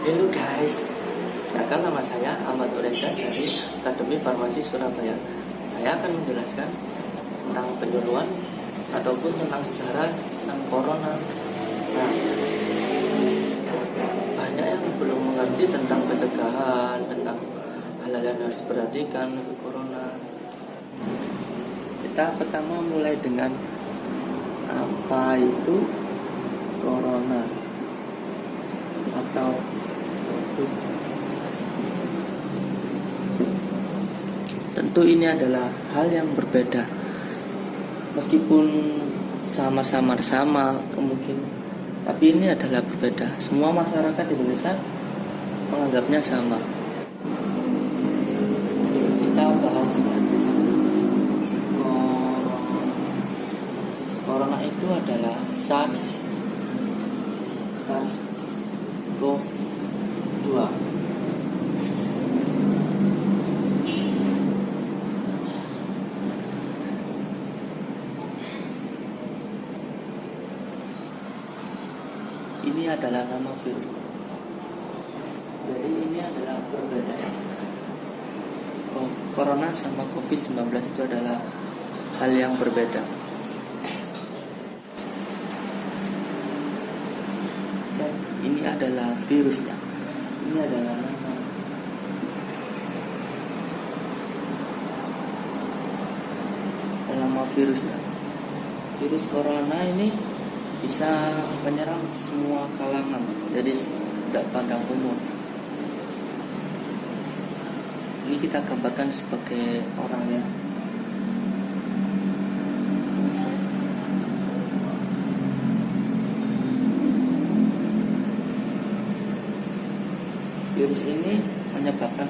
Halo guys, perkenalkan nama saya Ahmad Ureza dari Akademi Farmasi Surabaya. Saya akan menjelaskan tentang penyuluhan ataupun tentang sejarah tentang corona. Nah, banyak yang belum mengerti tentang pencegahan, tentang hal-hal yang harus diperhatikan untuk corona. Kita pertama mulai dengan apa itu corona atau tentu ini adalah hal yang berbeda. Meskipun samar-samar sama mungkin, tapi ini adalah berbeda. Semua masyarakat Indonesia menganggapnya sama. Kita bahas corona itu adalah SARS-CoV-2. Ini adalah nama virus. Jadi ini adalah perbedaan. Corona sama COVID-19 itu adalah hal yang berbeda. Ini adalah virusnya. Ini adalah nama virusnya. Virus corona ini bisa menyerang semua kalangan, jadi tidak pandang umur. Ini kita gambarkan sebagai orang ya. Virus ini menyebabkan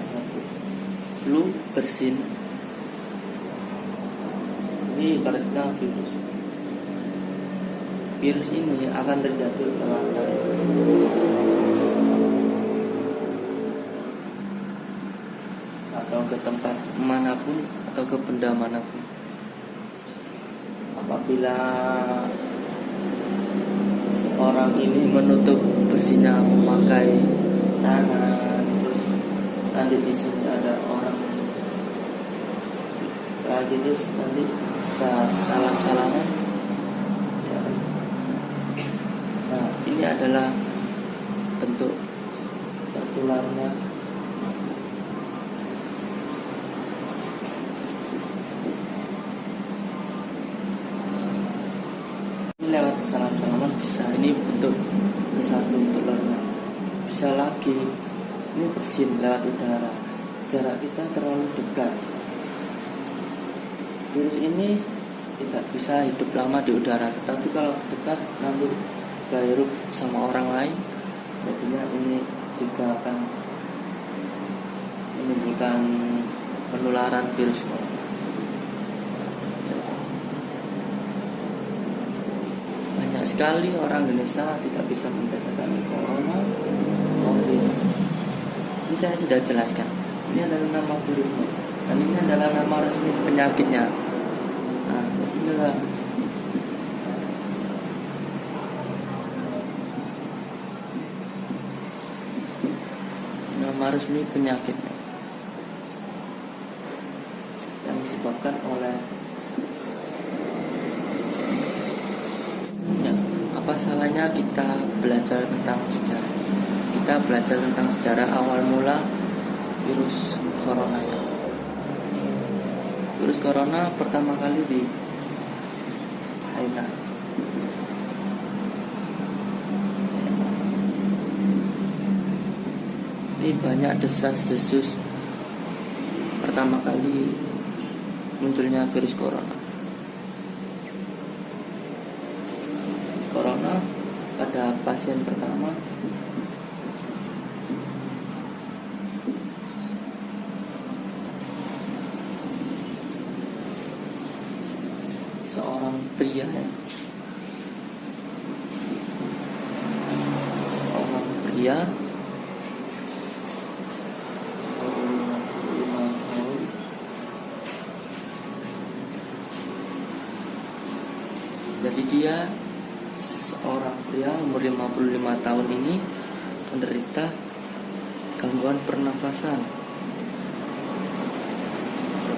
flu, bersin. Ini ibaratnya virus. Virus ini akan terjatuh ke lantai atau ke tempat manapun atau ke benda manapun. Apabila seorang ini menutup bersihnya memakai tangan, terus nanti di sini ada orang kayak gitu, nanti bisa salam-salaman. Nah, ini adalah bentuk tertularnya. Lewat salam-salaman bisa, ini bentuk satu tularnya. Bisa lagi, ini bersin lewat udara. Jarak kita terlalu dekat. Virus ini tidak bisa hidup lama di udara, tetapi kalau dekat nanti hirup sama orang lain, jadinya ini juga akan menimbulkan penularan virus corona. Banyak sekali orang Indonesia tidak bisa membedakan corona, COVID. Ini saya sudah jelaskan. Ini adalah nama virusnya, dan ini adalah nama resmi penyakitnya. Nah, inilah nama resmi penyakitnya yang disebabkan oleh ya, apa salahnya kita belajar tentang sejarah? Kita belajar tentang sejarah awal mula virus corona ya. Virus corona pertama kali di China. Ini banyak desas-desus pertama kali munculnya virus corona. Corona pada pasien pertama seorang pria ya. Seorang pria jadi dia seorang pria umur 55 tahun ini menderita gangguan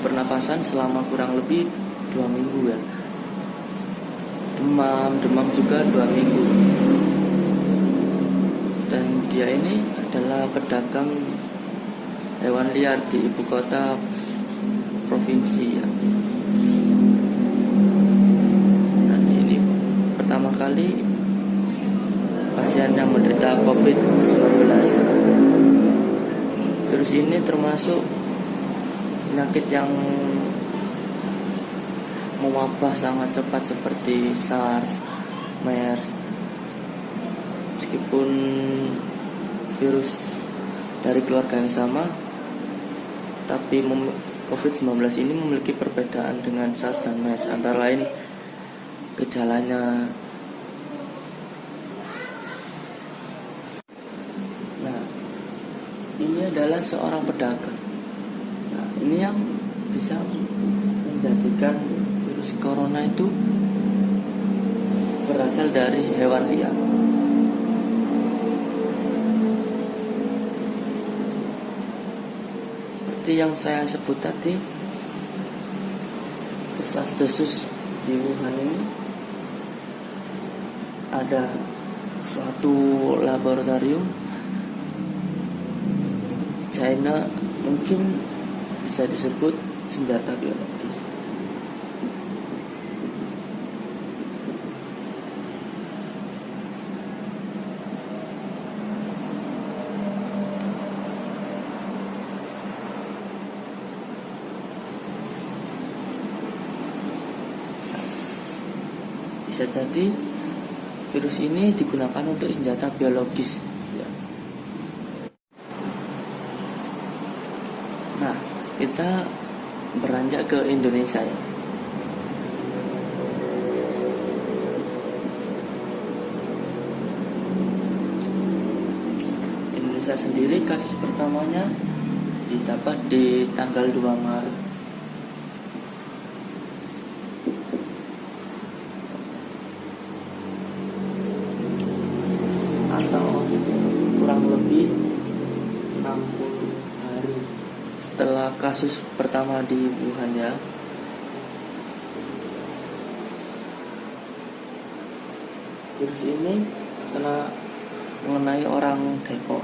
pernafasan selama kurang lebih 2 minggu ya. Demam juga 2 minggu. Dan dia ini adalah pedagang hewan liar di ibu kota provinsi ya. Dan ini pertama kali pasien yang menderita COVID-19. Virus ini termasuk penyakit yang mewabah sangat cepat seperti SARS, MERS. Meskipun virus dari keluarga yang sama, tapi COVID-19 ini memiliki perbedaan dengan SARS dan MERS, antara lain gejalanya. Nah, ini adalah seorang pedagang. Nah, ini yang bisa menjadikan virus corona itu berasal dari hewan liar. Seperti yang saya sebut tadi, desas-desus di Wuhan ini ada suatu laboratorium China, mungkin bisa disebut senjata biologis. Bisa jadi virus ini digunakan untuk senjata biologis ya. Nah, kita beranjak ke Indonesia ya. Indonesia sendiri kasus pertamanya didapat di tanggal 2 Maret. Atau kurang lebih 60 hari setelah kasus pertama di Wuhan ya. Virus ini telah mengenai orang Depok.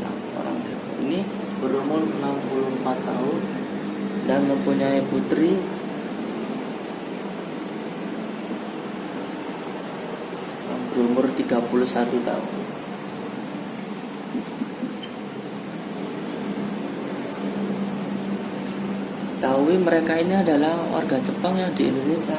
Nah, orang Depok ini berumur 64 tahun dan mempunyai putri yang berumur 31 tahun. Tahu mereka ini adalah warga Jepang yang di Indonesia.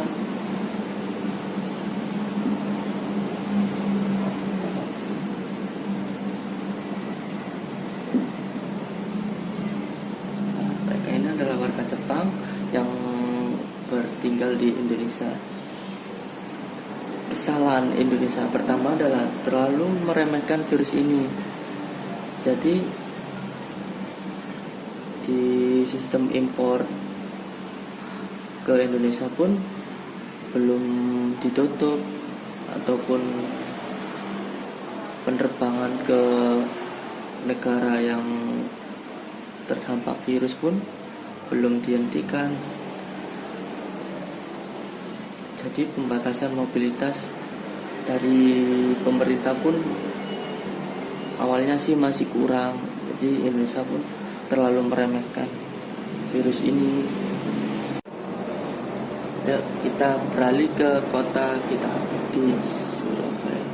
Mereka ini adalah warga Jepang yang bertinggal di Indonesia. Kesalahan Indonesia pertama adalah terlalu meremehkan virus ini. Jadi di sistem impor ke Indonesia pun belum ditutup, ataupun penerbangan ke negara yang terdampak virus pun belum dihentikan. Jadi pembatasan mobilitas dari pemerintah pun awalnya sih masih kurang. Jadi Indonesia pun terlalu meremehkan virus ini. Yuk, kita beralih ke kota kita di Surabaya.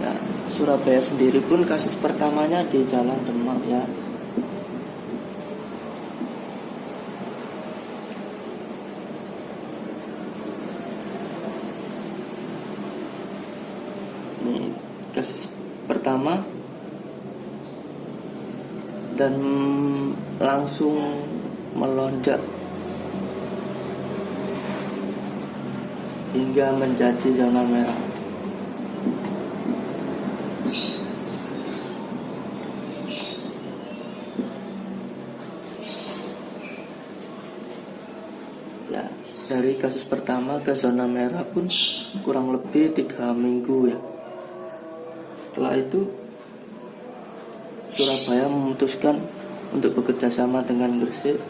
Ya, Surabaya sendiri pun kasus pertamanya di Jalan Demak ya. Ini kasus pertama dan langsung melonjak hingga menjadi zona merah. Ya, dari kasus pertama ke zona merah pun kurang lebih 3 minggu ya. Setelah itu Surabaya memutuskan untuk bekerja sama dengan Gresik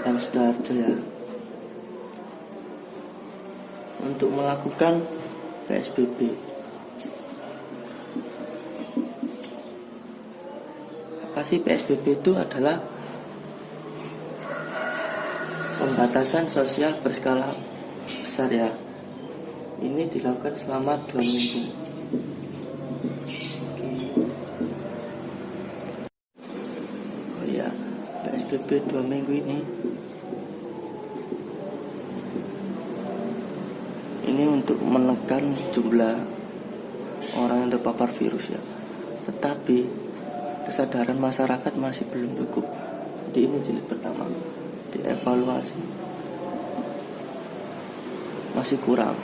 dan Sidoarjo ya, untuk melakukan PSBB. Apa sih PSBB itu? Adalah pembatasan sosial berskala besar ya. Ini dilakukan selama 2 minggu. Oh ya, PSBB 2 minggu ini untuk menekan jumlah orang yang terpapar virus ya. Tetapi kesadaran masyarakat masih belum cukup. Jadi ini jilid pertama, dievaluasi masih kurang.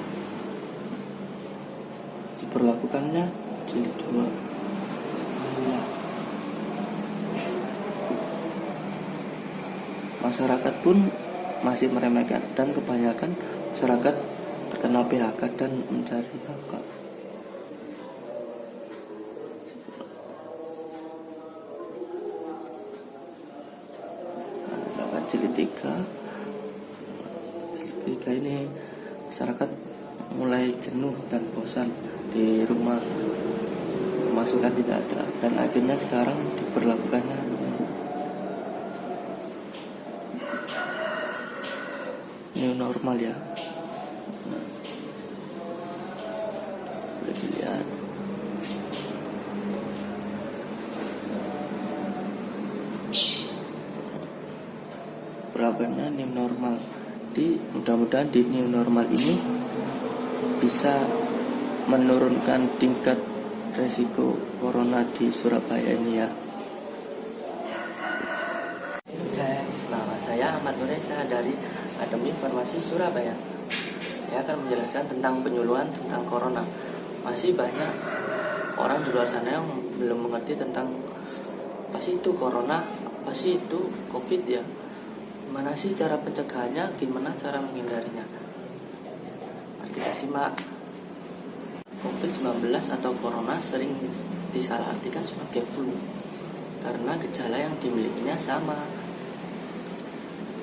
Diberlakukannya jilid 2. Masyarakat pun masih meremehkan dan kebanyakan masyarakat terkena PHK dan mencari nafkah. Jilid 3 ini masyarakat mulai jenuh dan bosan di rumah, pemasukan tidak ada, dan akhirnya sekarang diberlakukannya new normal ya. Boleh dilihat berlakunya new normal. Mudah-mudahan di new normal ini bisa menurunkan tingkat resiko corona di Surabaya ini ya. Guys, nama saya Ahmad Nuresa dari Akademi Farmasi Surabaya. Saya akan menjelaskan tentang penyuluhan tentang corona. Masih banyak orang di luar sana yang belum mengerti tentang apa sih itu corona, apa sih itu COVID ya. Gimana sih cara pencegahannya, gimana cara menghindarinya. Mari kita simak. COVID-19 atau corona sering disalahartikan sebagai flu karena gejala yang dimilikinya sama.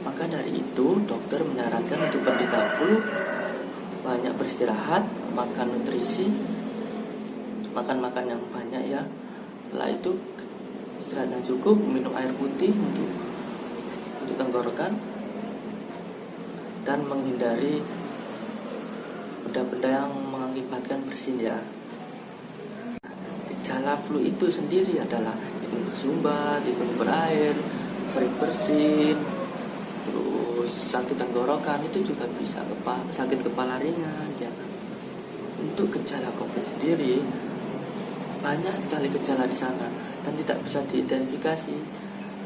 Maka dari itu dokter menyarankan untuk penderita flu banyak beristirahat, makan nutrisi, makan yang banyak ya. Setelah itu istirahat yang cukup, minum air putih untuk tenggorokan, dan menghindari benda-benda yang mengakibatkan bersin ya. Gejala flu itu sendiri adalah hidung tersumbat, hidung berair, sering bersin, terus sakit tenggorokan, itu juga bisa sakit kepala ringan ya. Untuk gejala COVID sendiri banyak sekali gejala di sana dan tidak bisa diidentifikasi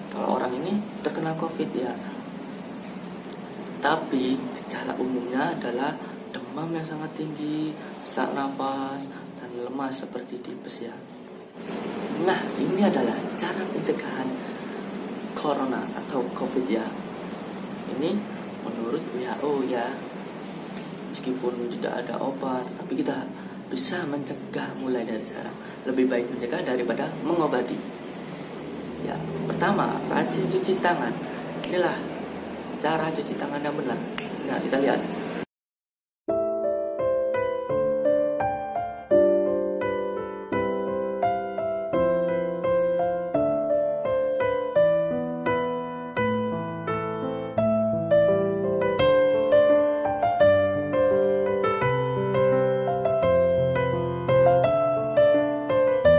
kalau orang ini terkena COVID ya. Tapi gejala umumnya adalah demam yang sangat tinggi, sesak nafas, dan lemas seperti tipes ya. Nah, ini adalah cara pencegahan corona atau COVID ya. Ini menurut WHO ya. Meskipun tidak ada obat, tapi kita bisa mencegah mulai dari sekarang. Lebih baik mencegah daripada mengobati. Ya, pertama, rajin cuci tangan. Inilah cara cuci tangan yang benar. Nah, kita lihat.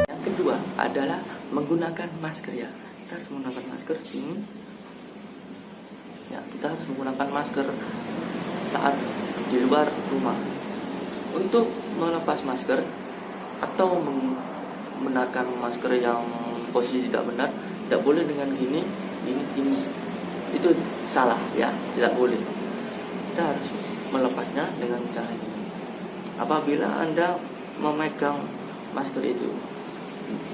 Yang kedua adalah menggunakan masker ya. Kita harus menggunakan masker. Ya, kita harus menggunakan masker saat di luar rumah. Untuk melepas masker atau menggunakan masker yang posisi tidak benar, tidak boleh dengan gini. Itu salah ya, tidak boleh. Kita harus melepasnya dengan cara ini. Apabila Anda memegang masker itu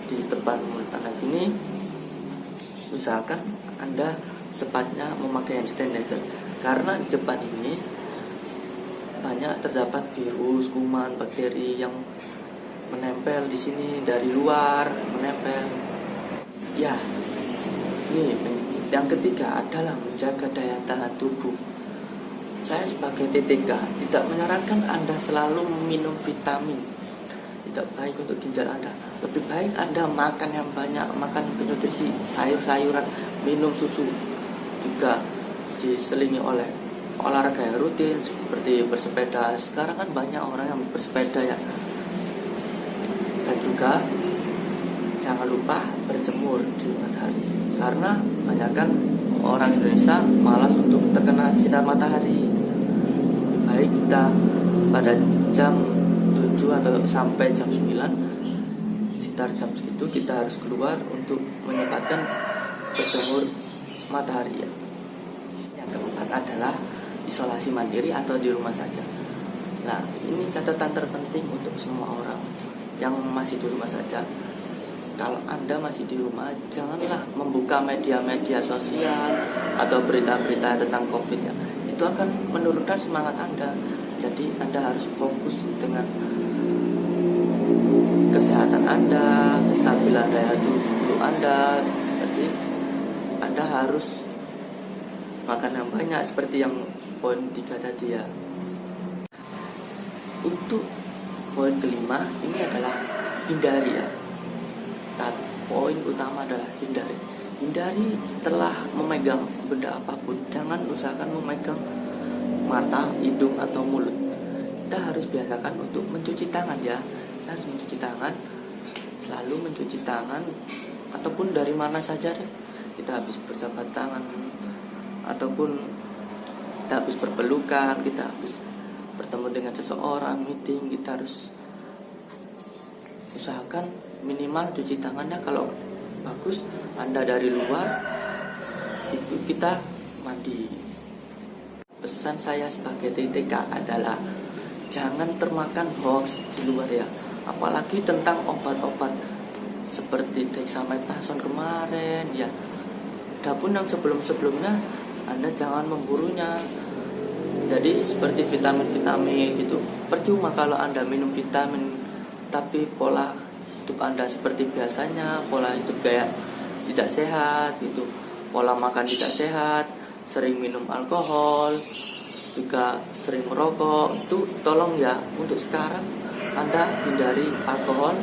di depan mulut Anda gini, usahakan Anda sepatnya memakai hand sanitizer, karena di depan ini banyak terdapat virus, kuman, bakteri yang menempel di sini dari luar, menempel. Ya, ini yang ketiga adalah menjaga daya tahan tubuh. Saya sebagai TTK tidak menyarankan Anda selalu minum vitamin, tidak baik untuk ginjal Anda. Lebih baik Anda makan yang banyak, makan bernutrisi, sayur-sayuran, minum susu. Juga diselingi oleh olahraga yang rutin seperti bersepeda. Sekarang kan banyak orang yang bersepeda ya. Dan juga jangan lupa berjemur di matahari, karena banyak kan orang Indonesia malas untuk terkena sinar matahari. Baik kita pada jam 7 atau sampai jam 9, sekitar jam segitu kita harus keluar untuk menyempatkan berjemur matahari ya. Yang keempat adalah isolasi mandiri atau di rumah saja. Nah, ini catatan terpenting untuk semua orang yang masih di rumah saja. Kalau Anda masih di rumah, janganlah membuka media-media sosial atau berita-berita tentang COVID ya. Itu akan menurunkan semangat Anda. Jadi Anda harus fokus dengan kesehatan Anda, kestabilan daya tubuh Anda. Jadi Anda harus makan yang banyak seperti yang poin 3 tadi ya. Untuk poin kelima ini adalah hindari ya. Poin utama adalah hindari setelah memegang benda apapun. Jangan usahakan memegang mata, hidung atau mulut. Kita harus biasakan untuk mencuci tangan ya. Kita harus mencuci tangan, selalu mencuci tangan, ataupun dari mana saja deh. Kita habis berjabat tangan, ataupun kita habis berpelukan, kita habis bertemu dengan seseorang, meeting, kita harus usahakan minimal cuci tangannya. Kalau bagus Anda dari luar, itu kita mandi. Pesan saya sebagai TTK adalah jangan termakan hoax di luar ya, apalagi tentang obat-obat seperti dexamethasone kemarin ya. Adapun yang sebelum-sebelumnya Anda jangan memburunya. Jadi seperti vitamin-vitamin gitu, percuma kalau Anda minum vitamin tapi pola hidup Anda seperti biasanya, pola hidup kayak tidak sehat gitu, pola makan tidak sehat, sering minum alkohol, juga sering merokok. Itu tolong ya, untuk sekarang Anda hindari alkohol,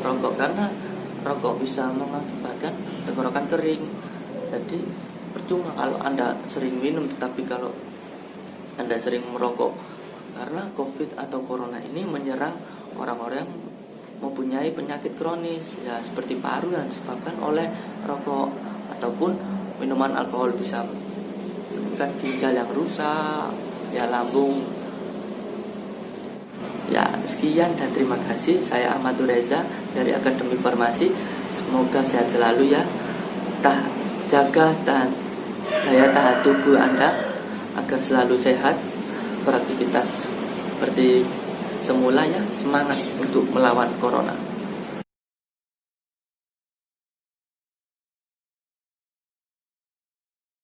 rokok, karena rokok bisa mengakibatkan tenggorokan kering. Jadi percuma kalau Anda sering minum, tetapi kalau Anda sering merokok, karena COVID atau Corona ini menyerang orang-orang yang mempunyai penyakit kronis ya, seperti paru yang disebabkan oleh rokok, ataupun minuman alkohol bisa menyebabkan ginjal yang rusak ya, lambung ya. Sekian dan terima kasih. Saya Ahmad Reza dari Akademi Farmasi. Semoga sehat selalu ya. Jaga daya tahan tubuh Anda agar selalu sehat, beraktivitas seperti semula ya. Semangat untuk melawan corona.